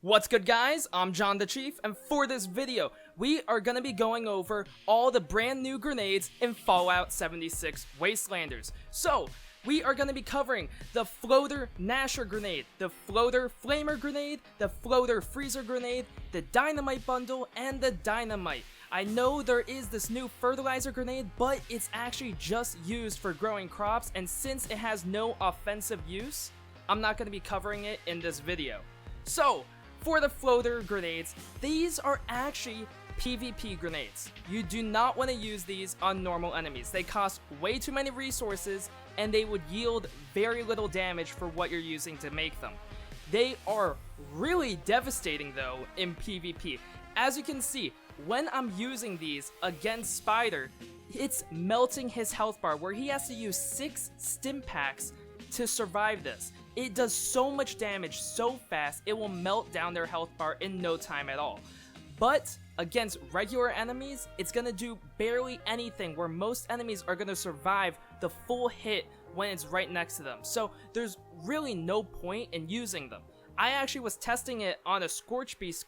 What's good, guys? I'm John the Chief, and for this video, we are going to be going over all the brand new grenades in Fallout 76 Wastelanders. So, we are going to be covering the Floater Gnasher grenade, the Floater Flamer grenade, the Floater Freezer grenade, the Dynamite bundle, and the Dynamite. I know there is this new fertilizer grenade, but it's actually just used for growing crops, and since it has no offensive use, I'm not going to be covering it in this video. So, for the floater grenades, these are actually PvP grenades. You do not want to use these on normal enemies. They cost way too many resources and they would yield very little damage for what you're using to make them. They are really devastating though in PvP. As you can see, when I'm using these against Spider, it's melting his health bar where he has to use 6 stim packs to survive this. It does so much damage so fast, it will melt down their health bar in no time at all. But against regular enemies, it's gonna do barely anything, where most enemies are gonna survive the full hit when it's right next to them. So there's really no point in using them. I actually was testing it on a Scorch Beast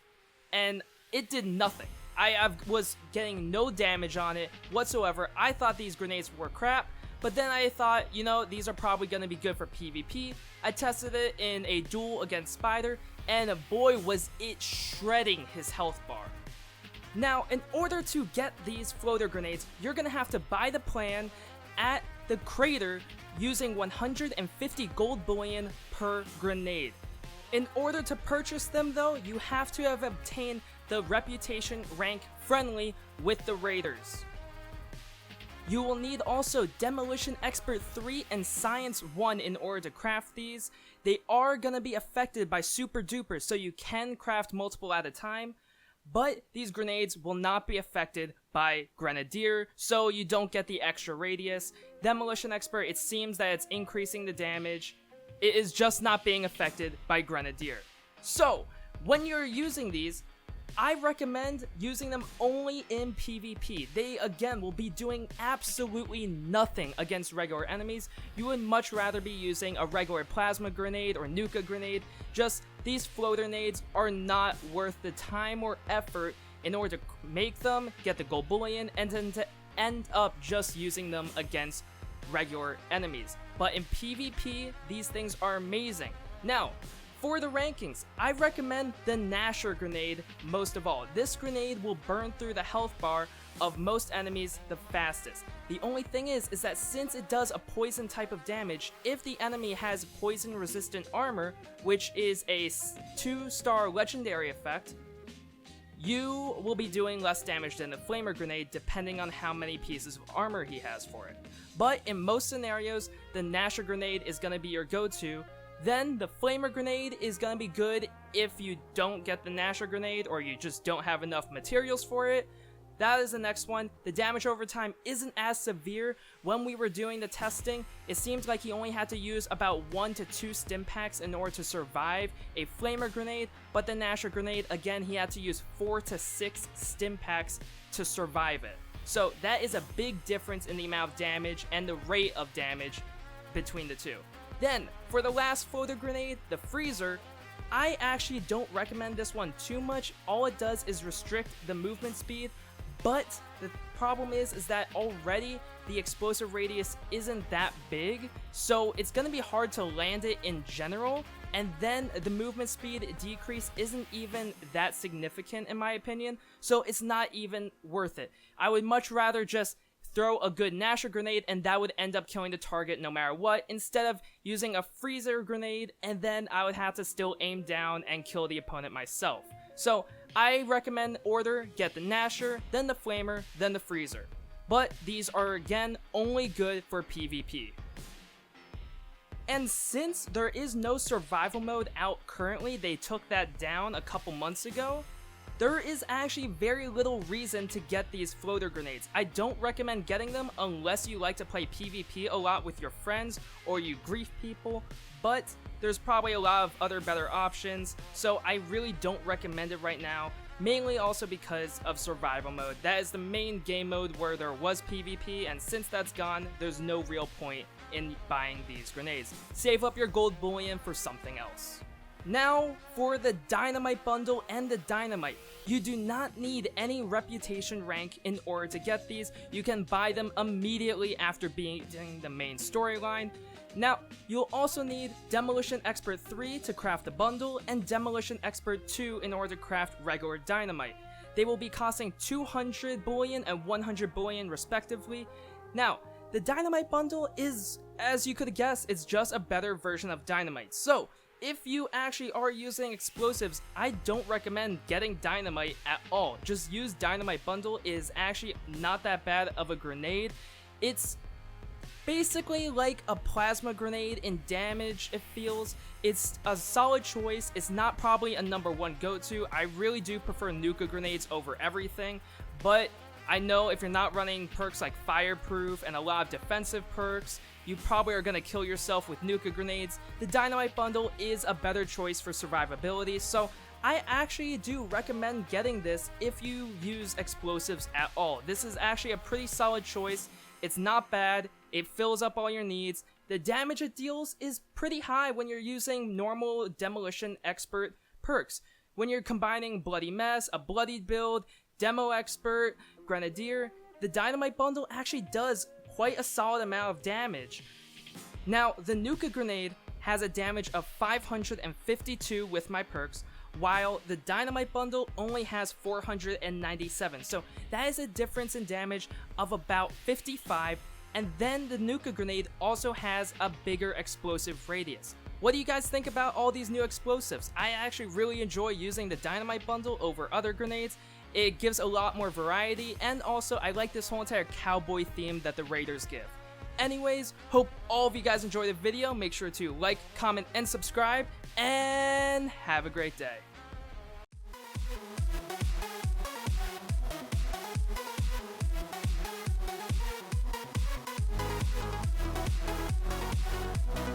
and it did nothing. I was getting no damage on it whatsoever. I thought these grenades were crap. But then I thought, you know, these are probably going to be good for PvP. I tested it in a duel against Spider, and boy was it shredding his health bar. Now, in order to get these floater grenades, you're going to have to buy the plan at the crater using 150 gold bullion per grenade. In order to purchase them though, you have to have obtained the reputation rank friendly with the raiders. You will need also Demolition Expert 3 and Science 1 in order to craft these. They are going to be affected by Super Duper, so you can craft multiple at a time, but these grenades will not be affected by Grenadier, so you don't get the extra radius. Demolition Expert, it seems that it's increasing the damage. It is just not being affected by Grenadier. So, when you're using these, I recommend using them only in PvP. They, again, will be doing absolutely nothing against regular enemies. You would much rather be using a regular plasma grenade or nuka grenade. Just, these floater nades are not worth the time or effort in order to make them, get the gold bullion, and then to end up just using them against regular enemies. But in PvP, these things are amazing. Now, for the rankings, I recommend the Gnasher grenade most of all. This grenade will burn through the health bar of most enemies the fastest. The only thing is that since it does a poison type of damage, if the enemy has poison resistant armor, which is a 2-star legendary effect, you will be doing less damage than the Flamer grenade depending on how many pieces of armor he has for it. But in most scenarios, the Gnasher grenade is going to be your go-to. Then the Flamer grenade is going to be good if you don't get the Gnasher grenade or you just don't have enough materials for it. That is the next one. The damage over time isn't as severe. When we were doing the testing, it seemed like he only had to use about 1 to 2 stim packs in order to survive a Flamer grenade, but the Gnasher grenade, again, he had to use 4 to 6 stim packs to survive it. So that is a big difference in the amount of damage and the rate of damage between the two. Then, for the last floater grenade, the Freezer, I actually don't recommend this one too much. All it does is restrict the movement speed, but the problem is that already the explosive radius isn't that big, so it's going to be hard to land it in general, and then the movement speed decrease isn't even that significant in my opinion, so it's not even worth it. I would much rather just throw a good Gnasher grenade and that would end up killing the target no matter what, instead of using a Freezer grenade and then I would have to still aim down and kill the opponent myself. So I recommend get the Gnasher, then the Flamer, then the Freezer. But these are again only good for PvP. And since there is no survival mode out currently, they took that down a couple months ago, there is actually very little reason to get these floater grenades. I don't recommend getting them unless you like to play PvP a lot with your friends or you grief people, but there's probably a lot of other better options, so I really don't recommend it right now, mainly also because of survival mode. That is the main game mode where there was PvP, and since that's gone, there's no real point in buying these grenades. Save up your gold bullion for something else. Now, for the Dynamite bundle and the Dynamite. You do not need any reputation rank in order to get these. You can buy them immediately after beating the main storyline. Now, you'll also need Demolition Expert 3 to craft the bundle, and Demolition Expert 2 in order to craft regular Dynamite. They will be costing 200 bullion and 100 bullion respectively. Now, the Dynamite bundle is, as you could guess, it's just a better version of Dynamite. So, if you actually are using explosives, I don't recommend getting Dynamite at all. Just use Dynamite bundle. It is actually not that bad of a grenade. It's basically like a plasma grenade in damage, it feels. It's a solid choice. It's not probably a number one go-to. I really do prefer Nuka grenades over everything, but I know if you're not running perks like Fireproof and a lot of defensive perks, you probably are going to kill yourself with Nuka grenades. The Dynamite bundle is a better choice for survivability, so I actually do recommend getting this if you use explosives at all. This is actually a pretty solid choice. It's not bad. It fills up all your needs. The damage it deals is pretty high when you're using normal Demolition Expert perks. When you're combining Bloody Mess, a Bloodied build, Demo Expert, Grenadier, the Dynamite bundle actually does quite a solid amount of damage. Now, the Nuka grenade has a damage of 552 with my perks, while the Dynamite bundle only has 497. So that is a difference in damage of about 55, and then the Nuka grenade also has a bigger explosive radius. What do you guys think about all these new explosives? I actually really enjoy using the Dynamite bundle over other grenades. It gives a lot more variety, and also I like this whole entire cowboy theme that the Raiders give. Anyways, hope all of you guys enjoyed the video. Make sure to like, comment, and subscribe, and have a great day.